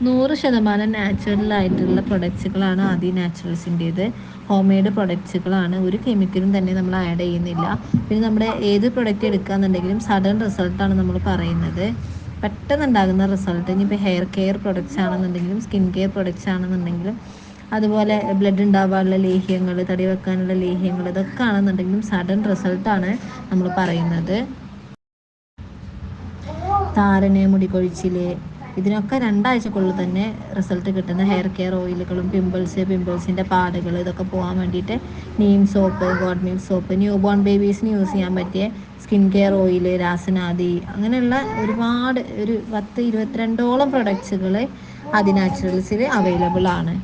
100% natural ആയിട്ടുള്ള പ്രൊഡക്ട്സുകളാണ് ആദി നാച്ചുറൽസിൻ്റേത്. Home made പ്രൊഡക്ട്സുകളാണ്, ഒരു കെമിക്കലും തന്നെ നമ്മൾ ആഡ് ചെയ്യുന്നില്ല. പിന്നെ നമ്മുടെ ഏത് പ്രൊഡക്റ്റ് എടുക്കുകയെന്നുണ്ടെങ്കിലും സഡൻ റിസൾട്ടാണ് നമ്മൾ പറയുന്നത്, പെട്ടെന്നുണ്ടാകുന്ന റിസൾട്ട്. ഇനിയിപ്പോൾ ഹെയർ കെയർ പ്രൊഡക്ട്സ് ആണെന്നുണ്ടെങ്കിലും സ്കിൻ കെയർ പ്രൊഡക്ട്സ് ആണെന്നുണ്ടെങ്കിലും അതുപോലെ ബ്ലഡ് ഉണ്ടാവാനുള്ള ലേഹ്യങ്ങൾ, തടി വെക്കാനുള്ള ലേഹ്യങ്ങൾ, ഇതൊക്കെ ആണെന്നുണ്ടെങ്കിലും സഡൻ റിസൾട്ടാണ് നമ്മൾ പറയുന്നത്. താരന്, മുടി കൊഴിച്ചിൽ, ഇതിനൊക്കെ 2 ആഴ്ചക്കുള്ളിൽ തന്നെ റിസൾട്ട് കിട്ടുന്ന ഹെയർ കെയർ ഓയിലുകളും പിമ്പിൾസിൻ്റെ പാടുകൾ ഇതൊക്കെ പോകാൻ വേണ്ടിയിട്ട് neem soap, goat milk soap, new born ബേബീസിന് യൂസ് ചെയ്യാൻ പറ്റിയ സ്കിൻ കെയർ ഓയിൽ, രാസനാദി, അങ്ങനെയുള്ള ഒരുപാട് ഒരു 10-22ഓളം പ്രൊഡക്ട്സുകൾ ആദി നാച്ചുറൽസിൽ അവൈലബിൾ ആണ്.